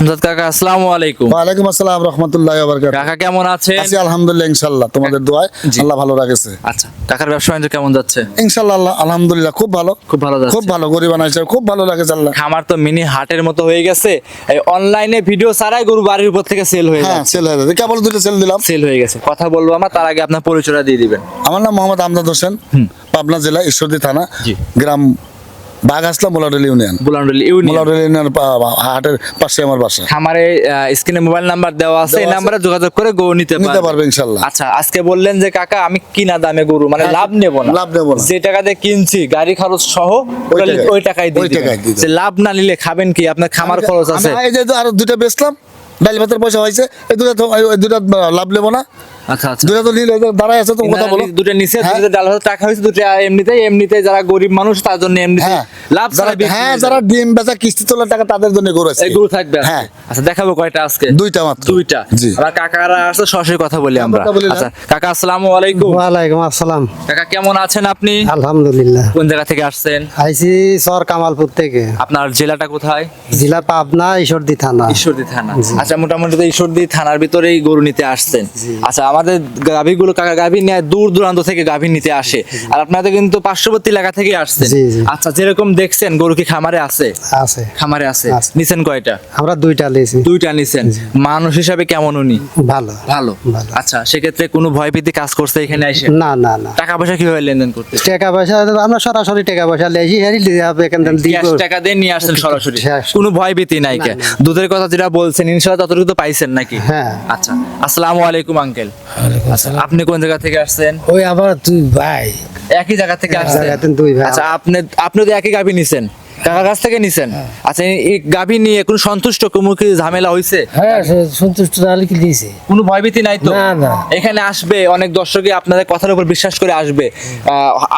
আমজাদ কাকা, আসসালামু আলাইকুম। ওয়ালাইকুম আসসালাম রাহমাতুল্লাহি ওয়া বারাকাতুহু। কাকা কেমন আছেন? আছি আলহামদুলিল্লাহ, ইনশাআল্লাহ তোমাদের দোয়ায় জি। আল্লাহ ভালো রাখেছে। আচ্ছা, কাকার ব্যবসা বাণিজ্য কেমন যাচ্ছে? ইনশাআল্লাহ আলহামদুলিল্লাহ খুব ভালো, খুব ভালো যাচ্ছে। খুব ভালো। গরিব বানাইছে, খুব ভালো লাগে আল্লাহ। খামার তো মিনি হাটের মতো হয়ে গেছে। এই অনলাইনে ভিডিও ছাড়াই গরু বাড়ির উপর থেকে সেল হয়ে হ্যাঁ, যাচ্ছে। সেল হয়ে যাবে। কেবল দুটো সেল দিলাম, সেল হয়ে গেছে। কথা বলবো আমার, তার আগে আপনার পরিচয়টা দিয়ে দিবেন। আমার নাম মোহাম্মদ আমজাদ হোসেন, পাবনা জেলা ঈশ্বরদী থানা, জি। গ্রাম বাঘাসলা, মোলাডল ইউনিয়ন। বুলান্ডলি ইউনিয়ন। মোলাডল ইউনিয়ন হাটের পাশে আমার বাসা। খামারে স্ক্রিনে মোবাইল নাম্বার দেওয়া আছে, এই দেওয়া আছে। নাম্বারে যোগাযোগ করে গরু নিতে নিতে পারবে ইনশাআল্লাহ। আচ্ছা, আজকে বললেন যে কাকা আমি কিনা দামে গরু মানে হ্যাঁ, লাভ নেব না, লাভ নেব না। যে টাকা দিয়ে কিনছি গাড়ি খরচ সহ ওই টাকায় দিয়ে দিবেন। যে লাভ না নিলে খাবেন কি? আপনার খামার খরচ আছে। আমি এই যে আরো দুটো বেচলাম, ডাল ভাতের পয়সা হয়েছে, এই দুটো লাভ নেবো না। আচ্ছা আচ্ছা, দুটো তো নিলে দাঁড়ায় আছে, তুমি কথা বলো। দুটো নিচে হ্যাঁ। দুটো ডাল ভাত টাকা হয়েছে, দুটো এমনিতেই যারা গরিব মানুষ তার জন্য এমনিতে হ্যাঁ, লাভ ছাড়া বিক্রি হ্যাঁ, হয়ে যারা যায়। ডিম বেচা কিস্তি তোলার টাকা তাদের জন্য গরু আছে। এই গরু থাকবে আজকে? হ্যাঁ। আচ্ছা, দেখাবো কয়টা আজকে? দুইটা মাত্র। দুইটা। জি। আমার কাকারা আছে, সরাসরি কথা বলি আমরা। কথা বলি না। আচ্ছা কাকা, আসসালামু আলাইকুম। ওয়ালাইকুম আসসালাম। কাকা কেমন আছেন আপনি? আলহামদুলিল্লাহ। কোন জায়গা থেকে আসছেন? আইসি সর কামালপুর থেকে। আপনার জেলাটা কোথায়? জেলা পাবনা, ঈশ্বরদী থানা। ঈশ্বরদী থানা। আচ্ছা, মোটামুটি তো ঈশ্বরদী থানার ভিতরেই গরু নিতে আসছেন। আচ্ছা, আমাদের গাভীগুলো কাকা গাভী নিয়ে দূর দূরান্ত থেকে গাভী নিতে আসে, আর আপনাদের কিন্তু পার্শ্ববর্তী এলাকা থেকে আসছেন। জি, জি। আচ্ছা, যেরকম দেখছেন গরু কি খামারে আছে? আছে, খামারে আছে। আছে। নিছেন কয়টা? আমরা দুইটা লেছি। দুইটা নিছেন। মানুষ হিসাবে কেমন উনি? ভালো। ভালো। ভালো। আচ্ছা, সেক্ষেত্রে কোনো ভয়ভীতি কাজ করছে এখানে এসে? না না না, টাকা পয়সা কিভাবে লেনদেন করতে? টাকা পয়সা আমরা সরাসরি টাকা পয়সা লেছি, হেরি এখান থেকে দিব। ক্যাশ টাকা দিয়ে নিয়ে আসছেন সরাসরি, হ্যাঁ। কোনো ভয়ভীতি নাই কে? দুধের কথা যেটা বলছেন ইনশাআল্লাহ ততটুকু তো পাইছেন নাকি? হ্যাঁ। আচ্ছা, আসসালামু আলাইকুম আঙ্কেল। আচ্ছা, আপনি কোন জায়গা থেকে আসছেন? ওই আমার দুই ভাই। একই জায়গা থেকে এক আসছেন? জায়গাতে দুই ভাই। আচ্ছা, আপনি তো একই গাভী নিছেন, কাকার কাছ থেকে নিছেন। আচ্ছা, এই গাভী নিয়ে কোনো সন্তুষ্ট কোনো কি ঝামেলা হইছে? হ্যাঁ, সন্তুষ্ট নাহলে কি দিয়েছে? কোনো ভয়ভীতি নাই তো? না, না। এখানে আসবে অনেক দর্শকই আপনাদের কথার উপর বিশ্বাস করে আসবে,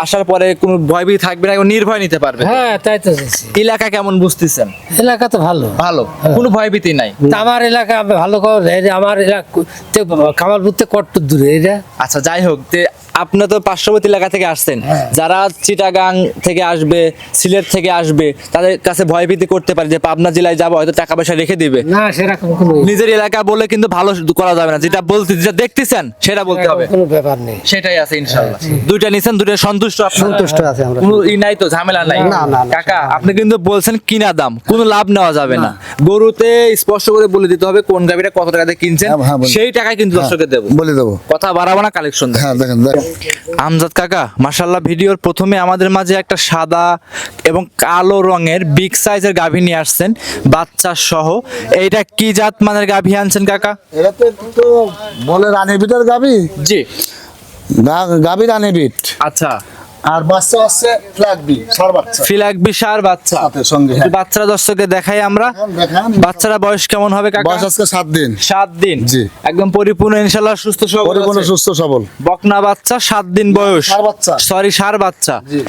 আসার পরে কোনো ভয়ভীতি থাকবে না, নির্ভয় নিতে পারবে। হ্যাঁ, তাই তো দিয়েছে। এলাকা কেমন বুঝতেছেন? এলাকা তো ভালো। ভালো, কোনো ভয়ভীতি নাই। তা আমার এলাকা ভালো কর, আমার এলাকা কামালপুর থেকে কত দূরে এটা? আচ্ছা, যাই হোক, আপনি তো পার্শ্ববর্তী এলাকা থেকে আসছেন, যারা চিটাগাং থেকে আসবে, সিলেট থেকে আসবে, তাদের কাছে ভয়ভীতি করতে পারে যে পাবনা জেলায় যাবো, হয়তো টাকা পয়সা রেখে দিবে। না, সেরকম কোনো নিজের এলাকা বলে কিন্তু ভালো করা যাবে না, যেটা যেটা দেখতেছেন সেটা বলতে হবে। কোনো ব্যাপার নেই। সেটাই আছে ইনশাআল্লাহ। দুইটা নিছেন, দুইটা সন্তুষ্ট আপনারা? সন্তুষ্ট আছে আমরা। কোনো নাই তো, ঝামেলা নাই? না, না, না। কাকা, আপনি কিন্তু বলছেন কিনা দাম, কোনো লাভ নেওয়া যাবে না। গরুতে স্পষ্ট করে বলে দিতে হবে কোন গাভীটা কত টাকা দিয়ে কিনছেন, হ্যাঁ, বলি। সেই টাকায় কিন্তু দর্শককে দেবো। বলে দেবো। কথা বাড়াবো না, কালেকশন। হ্যাঁ, দেখেন আমজাদ কাকা, মাশাআল্লাহ, ভিডিওর প্রথমে আমাদের মাঝে একটা সাদা এবং কালো রঙের বিগ সাইজের গাভী নিয়ে আসছেন বাচ্চা সহ। এইটা কি জাত মানের গাভী আনছেন কাকা? এটা তো বলে রানী বিটের গাবি, জি। গাবি রানী বিট, আচ্ছা, আর বাচ্চা আছে ফ্ল্যাগবি, সার বাচ্চা ফিলাক বিশার বাচ্চা সাথে সঙ্গে। একটু বাচ্চারা দর্শককে দেখাই আমরা। দেখান। বাচ্চারা বয়স কেমন হবে কাকা? বয়স আজকে 7 দিন। 7 দিন। জি। একদম পরিপূর্ণ ইনশাআল্লাহ, সুস্থ সবল পরিপূর্ণ আছে। সুস্থ সবল বকনা বাচ্চা, 7 দিন বয়স। ষাঁড় বাচ্চা। সরি, ষাঁড় বাচ্চা। জি।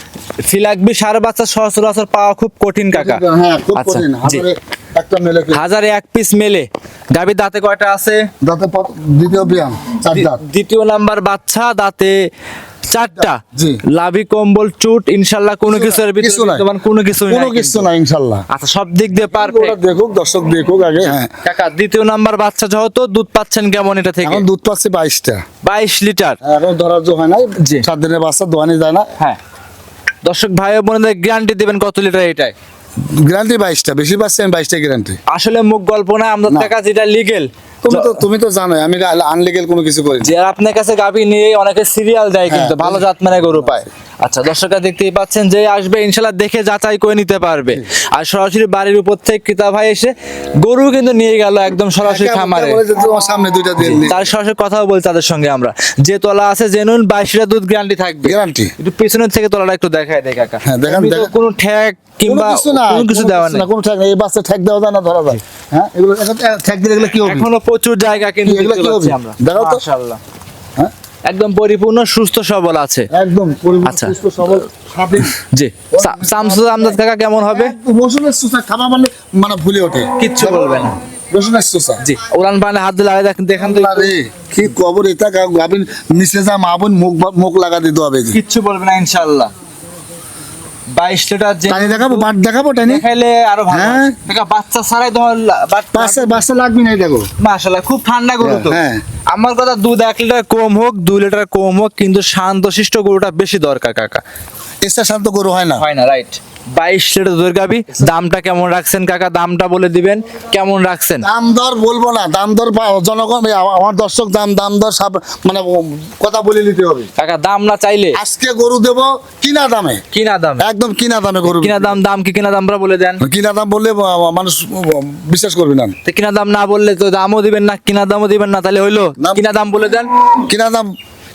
ফিলাকবি ষাঁড় বাচ্চা সচরাচর পাওয়া খুব কঠিন কাকা। হ্যাঁ, খুব আচ্ছা, কঠিন। জি। একটা মেলে হাজারে এক পিস মেলে। গাভীর দাঁতে কয়টা আছে? দাঁতে দ্বিতীয় বিয়ান, 4 দাঁত। দ্বিতীয় নাম্বার বাচ্চা, দাঁতে 4টা। জি। লাভি কম্বল চুট ইনশাআল্লাহ কোনো কিছুর ভিতরে কিছু নাই। বিদ্যমান কোনো কিছু কোনো কিছু নাই ইনশাআল্লাহ। আচ্ছা, সব দিক দিয়ে ওটা পারফেক্ট। দেখুক, দর্শক দেখুক আগে। হ্যাঁ, কাকা, দ্বিতীয় নাম্বার বাচ্চা যেহেতু দুধ পাচ্ছেন কেমন এটা থেকে? এখন দুধ পাচ্ছি 22টা। 22 লিটার। এখন ধরার জো হয় নাই। জি। 7 দিনের বাচ্চা দোয়ানি যায় না। হ্যাঁ, দর্শক ভাই ও বোনদের গ্যারান্টি দিবেন কত লিটার এটাই? গ্যারান্টি 22টা, বেশি পাচ্ছি আমি 22টা গ্যারান্টি। আসলে মুখ গল্প না, আমাদের না। টাকা যেটা লিগেল। তুমি তো জানোই আমি আনলিগেল কোনো কিছু করি না। যে আপনার কাছে গাভী নিয়ে অনেকে সিরিয়াল দেয় কিন্তু হ্যাঁ। ভালো জাত মানে গরু পায়। আচ্ছা, দর্শকরা দেখতেই পাচ্ছেন, যে আসবে ইনশাআল্লাহ দেখে যাচাই করে নিতে পারবে। আর সরাসরি বাড়ির উপর থেকে ক্রেতা ভাই এসে গরু কিন্তু নিয়ে গেল একদম সরাসরি খামারে। বলে যে তোমার সামনে দুইটা দিয়ে দিই। তার সরাসরি কথাও বলছি তাদের সঙ্গে আমরা, যে তোলা আছে জেনুইন 22 লিটার দুধ গ্যারান্টি থাকবে। গ্যারান্টি। একটু পিছনের থেকে তোলাটা একটু দেখায় দেয় কাকা। হ্যাঁ, দেখান, এমনি তো দেখান। কোনো ঠ্যাক কিংবা কোনো কিছু দেওয়া নেই। কোনো ঠেক নেই। এই বাচ্চা ঠেক দেওয়া যায় না, ধরা যায়। হ্যাঁ, এগুলো এখন ঠেক দিলে এগুলো কি হবে? এখনো প্রচুর জায়গা কিন্তু এগুলো দেখতে কি পাচ্ছি হবে? আমরা। দেখাও তো। মাশাআল্লাহ, হ্যাঁ, একদম পরিপূর্ণ সুস্থ সবল আছে। একদম পরিপূর্ণ আচ্ছা। সুস্থ সবল স্বাধীন। জি। শামসুল আমজাদ কাকা কেমন হবে? রসুনের সুসা খাবার মানে ভুলে ওঠে, কিচ্ছু বলবে না। রসুনের সুসা। জি, উড়ান পানে হাত দিলে আগে দেখান তো একটু। আরে কি কবর এটা, গাবিন নিচে যা মা বোন মুখ লাগা দিতে হবে। কিচ্ছু বলবে না ইনশাআল্লাহ। 22 লিটার যে টানি দেখাবো, বাট দেখাবো টানি। দেখাইলে আরো ভালো হ্যাঁ। হয়। কাকা বাচ্চা ছাড়াই ধর বাচ্চা লাগবে না, এই দেখো। মাশাআল্লাহ খুব ঠান্ডা গরু তো। হ্যাঁ। আমার কথা দুধ 1 লিটার কম হোক 2 লিটার কম হোক, কিন্তু শান্তশিষ্ট গরুটা বেশি দরকার কাকা। এসা শান্ত গরু হয় না। হয় না, রাইট। 22 লিটার দুধের গাভী। দামটা কেমন রাখছেন কাকা? দামটা বলে দিবেন কেমন রাখছেন? দাম দর বলবো না, দাম দর জনগণ আমার দর্শক দাম দর সব মানে কথা বলে নিতে হবে। কাকা দাম না চাইলে আজকে গরু দেবো কিনা দামে, কিনা দাম, একদম কিনা দামে গরু। কিনা দাম কি কিনা দামটা বলে দেন। কিনা দাম বললে মানুষ বিশ্বাস করবে না। তো কিনা দাম না বললে তো দামও দিবেন না, কিনা দামও দিবেন না, তাহলে হইলো? দাম- কিনা দাম বলে দেন। কিনা দাম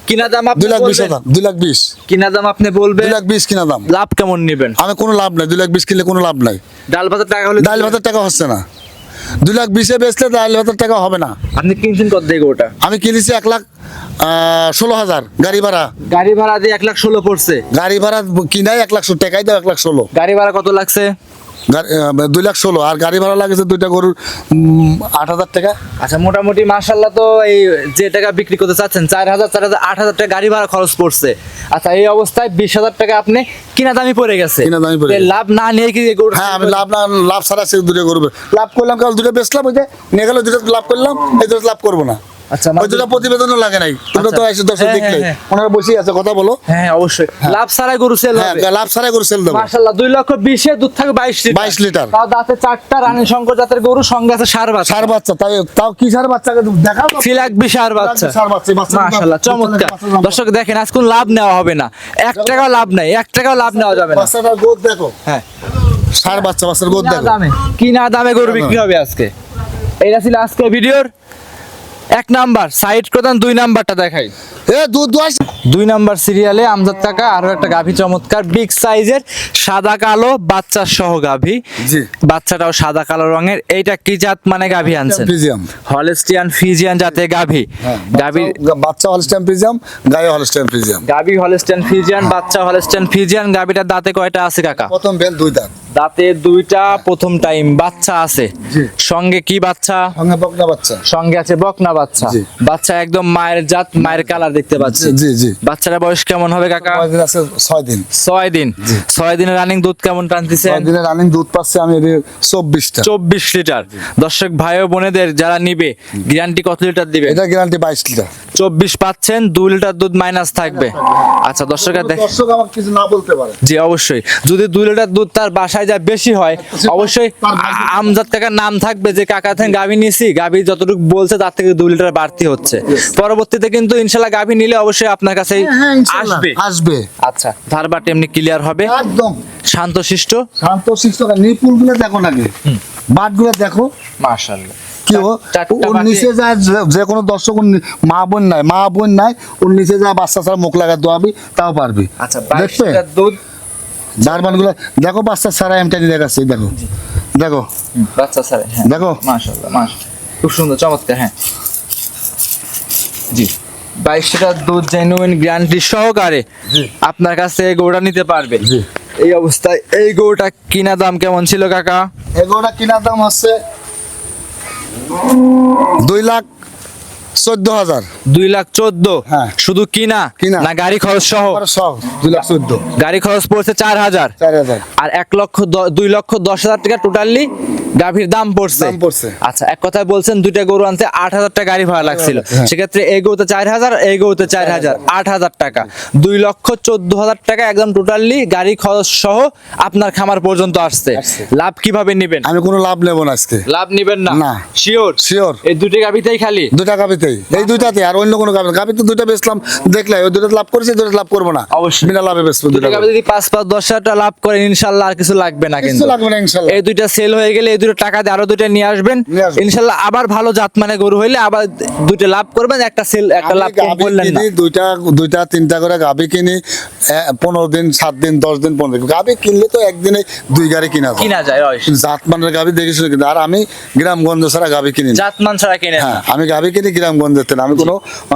কিনা দাম আপনি 2,20,000 বলবেন। দাম, 2,20,000, কিনা দাম আপনি বলবেন। 2,20,000 কিনা দাম। লাভ কেমন নেবেন? আমি কোনো লাভ নাই, 2,20,000 কিনলে কোনো লাভ নাই। ডাল ভাতের টাকা হলে ডাল ভাতের টাকা হচ্ছে না, 2,20,000 বেচলে ডাল ভাতের টাকা হবে না। আপনি কিনছেন কত দিয়ে ওটা? আমি কিনেছি 1,16,000 গাড়ি ভাড়া। গাড়ি ভাড়া দিয়ে 1,16,000 পড়ছে। গাড়ি ভাড়া কিনাই 1,00,000 টাকাই দাও, 1,16,000। গাড়ি ভাড়া কত লাগছে? 2,16,000 আর গাড়ি ভাড়া লাগেছে দুইটা গরুর 8,000 টাকা। আচ্ছা, মোটামুটি মাশাআল্লাহ তো এই যে টাকা বিক্রি করতে চাচ্ছেন 4,000 8,000 টাকা গাড়ি ভাড়া খরচ পড়ছে। আচ্ছা, এই অবস্থায় 20,000 টাকা আপনি কিনা দামই পড়ে গেছে। কিনা দামই পড়ে তো গেছে। লাভ না নিয়ে কি এই গরু? হ্যাঁ, আমি লাভ ছাড়া সে দুটো গরু লাভ করলাম, কাল দুটো বেচলাম, ওই যে নিয়ে গেল দুটো লাভ করলাম, এই দুটো লাভ করবো না। আচ্ছা, ওই দুটো প্রতিবেদনও লাগে নাই, তোমরা তো এসে দর্শক হ্যাঁ, দেখলে হ্যাঁ, ওনারা বসে আছে, কথা বলো। হ্যাঁ অবশ্যই লাভ ছাড়াই গরু সেল হ্যাঁ, হবে। লাভ ছাড়া গরু সেল দেবো। মাশাআল্লাহ 2,20,000 দুধ থাকে 22 লিটার। 22 লিটার। তাও দাঁতে 4টা রানী শঙ্কর জাতের গরু, সঙ্গে আছে ষাঁড় বাচ্চা। সার বাচ্চা, তাও কি সার বাচ্চাকে দেখাও তো। ফিলাকবি ষাঁড় বাচ্চা। ষাঁড় বাচ্চা, এই বাচ্চাটার দাম- মাশাআল্লাহ চমৎকার। বাচ্চাটার দাম- দর্শক দেখেন, আজ কোন লাভ নেওয়া হবে না, 1 টাকাও লাভ নাই, 1 টাকাও লাভ নেওয়া যাবে না। বাচ্চাটার গোদ দেখো, হ্যাঁ, সার বাচ্চার গোদ কিনা দেখো। দামে, কিনা দামে গরু বিক্রি হবে আজকে। এইটা ছিল আজকে ভিডিওর 1 নাম্বার। সাইড প্রধান 2 নাম্বারটা দেখাই। দুধ 2 নাম্বার সিরিয়ালে আমজাদ কাকা আরো একটা গাভী, চমৎকার বিগ সাইজের সাদা কালো বাচ্চা সহ গাভী। জি। বাচ্চাটাও সাদা কালো রঙের। এইটা কি জাত মানে গাভী আনছেন? ফিজিয়াম। হলস্টিয়ান ফিজিয়ান জাতের গাভী। গাভীর বাচ্চা হলস্টাইন ফিজিয়াম, গায়ে হলস্টাইন ফিজিয়াম। গাভী হলস্টিয়ান ফিজিয়ান, বাচ্চা হলস্টিয়ান ফিজিয়ান। গাভীটার দাঁতে কয়টা আছে কাকা? প্রথম বেল 2 দাঁত, দাঁতে 2টা, প্রথম টাইম বাচ্চা আছে। জি। সঙ্গে কি বাচ্চা? সঙ্গে বকনা বাচ্চা। সঙ্গে আছে বকনা বাচ্চা। জি। বাচ্চা একদম মায়ের জাত, মায়ের কালার দেখতে পাচ্ছি। জি জি। বাচ্চাটার বয়স কেমন হবে কাকা? কয়দিন আছে? 6 দিন। 6 দিন। 6 দিনের রানিং দুধ কেমন টানতেছেন? 6 দিনের রানিং দুধ পাচ্ছে আমি 24টা। 24 লিটার। দর্শক ভাই ও বোনেদের যারা নিবে গ্যারান্টি কত লিটার দিবে? এটা গ্যারান্টি 22 লিটার। 24 পাচ্ছেন, 2 লিটার দুধ মাইনাস থাকবে। আচ্ছা দর্শক দর্শক আমাকে কিছু না বলতে পারে। জি অবশ্যই, যদি 2 লিটার দুধ তার বাসায় যা বেশি হয়, অবশ্যই আমজাদ কাকার নাম থাকবে যে কাকা থেকে গাভী নিছি, গাভী যতটুকু বলছে তার থেকে 2 লিটার বাড়তি হচ্ছে। পরবর্তীতে কিন্তু ইনশাল্লাহ গাভী নিলে অবশ্যই আপনার কাছেই হ্যাঁ, ইনশাআল্লাহ আসবে। আসবে। আচ্ছা, ধারবাট এমনি ক্লিয়ার হবে, একদম শান্তশিষ্ট। শান্ত শিষ্ট। নিপুলগুলো দেখো নাকি, বাটগুলো দেখো মাশাআল্লাহ। কি ও চারটা ওর বাটি- নিচে যায় যে কোনো দর্শক মা বোন নাই ওর নিচে যায় বাচ্চা ছাড়া মুখ লাগা দোয়াবি তাও পারবি। আচ্ছা 22 দেখবে লিটার দুধ, জার্মানগুলো দেখো, বাচ্চা ছাড়া এমটানি দেখাচ্ছে, দেখো দেখো বাচ্চা স্যার। হ্যাঁ দেখো। মাশাআল্লাহ মাশাআল্লাহ, খুব সুন্দর চমৎকার। হ্যাঁ জি, 22 লিটার দুধ জেনুইন গ্যারান্টি সহকারে জি। আপনার কাছে এই গরুটা নিতে পারবে। জি। এই অবস্থায় এই গরুটা কিনা দাম কেমন ছিল কাকা? এগুলোটা কিনার দাম হচ্ছে 2,14,000। 2,14,000। হ্যাঁ। শুধু কিনা কিনা। না গাড়ি খরচ সহ? সব 2,14,000। গাড়ি খরচ পড়ছে 4,000, 4,000 আর 2,10,000 টাকা টোটালি গাভীর দাম পড়ছে। দাম পড়ছে। আচ্ছা, এক কথায় বলছেন দুইটা গরু আনতে 8,000 টাকা গাড়ি ভাড়া লাগছিল। হ্যাঁ। সেক্ষেত্রে এই গরুতে 4,000, এই গরুতে 4,000, 8,000 টাকা, 2,14,000 টাকা একদম টোটালি গাড়ি খরচ সহ আপনার খামার পর্যন্ত আসছে। আসছে। লাভ কিভাবে নেবেন? আমি কোনো লাভ নেবো না আজকে, লাভ নেবেন না? না। শিওর? শিওর। এই দুটি গাভীতেই খালি? 2টা গাবিতেই, এই 2টাতে, আর অন্য কোনো গাবি তো 2টা বেচলাম, দেখলে ওই 2টা লাভ করেছে, 2টা লাভ করবো না, অবশ্যই। বিনা লাভে বেচবো দুটি 2টা গাভী যদি 5-10,000 টাকা লাভ করেন ইনশাল্লাহ আর কিছু লাগবে না। কিছু কিন্তু লাগবে না ইনশাআল্লাহ। এই দুইটা সেল হয়ে গেলে এই দুটো টাকা দিয়ে আরো দুইটা নিয়ে আসবেন নিয়ে আসবো। ইনশাল্লাহ। আবার ভালো জাত মানে গরু হইলে আবার দুইটা লাভ করবেন, একটা সেল একটা আমি লাভ কম গাভী করলেন না। কিনি, দুইটা 3টা করে গাবি কিনি, 15 দিন 7 দিন 10 দিন 15 দিন গাবি কিনলে তো একদিনে 2 গাড়ি কিনা যায়। কিনা যায় হয়। জাত মানের গাবি দেখেছিল কিন্তু, আর আমি গ্রামগঞ্জ ছাড়া গাবি কিনি না। জাতমান ছাড়া কিনেন হ্যাঁ, না। আমি গাবি কিনি গ্রাম গ্রামগঞ্জের থেকে, আমি কোনো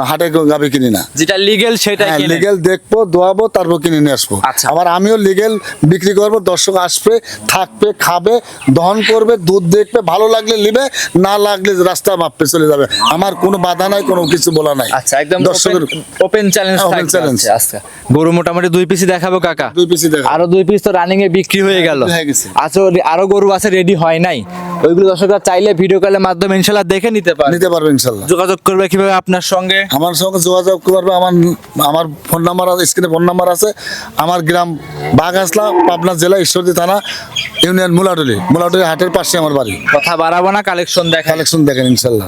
হাটে গাবি কিনি না। যেটা লিগেল সেটা হ্যাঁ, লিগেল দেখবো, দোয়াবো, তারপর কিনে নিয়ে আসবো। আচ্ছা। আবার আমিও লিগেল বিক্রি করবো, দর্শক আসবে, থাকবে, খাবে, দহন করবে, দুধ দেখবে, ভালো লাগলে নিবে, না লাগলে রাস্তা মাপবে চলে যাবে। আমার কোনো বাধা নাই, কোনো কিছু বলা নাই। আচ্ছা, একদম দর্শকের ওপেন চ্যালেঞ্জ Open থাকবে challenge। আজকে। গরু মোটামুটি 2 পিসই দেখাবো কাকা। 2 পিসই দেখা। আরো 2 পিস তো রানিং এ বিক্রি হয়ে গেল। হয়ে গেছে। আচ্ছা, আরো গরু আছে রেডি হয় নাই, ওইগুলো দর্শকরা চাইলে ভিডিও কলের মাধ্যমে ইনশাআল্লাহ দেখে নিতে পারে। নিতে পারবে ইনশাল্লাহ। যোগাযোগ করবে কিভাবে আপনার সঙ্গে? আমার সঙ্গে যোগাযোগ করবে, আমার ফোন নাম্বার আছে, স্ক্রিনে ফোন নাম্বার আছে। আমার গ্রাম বাগাসলা, পাবনা জেলা, ঈশ্বরদী থানা, ইউনিয়ন মুলাডুলি হাটের পাশে আমার বাড়ি। কথা বাড়াবো না, কালেকশন দেখা। কালেকশন দেখেন ইনশাল্লাহ।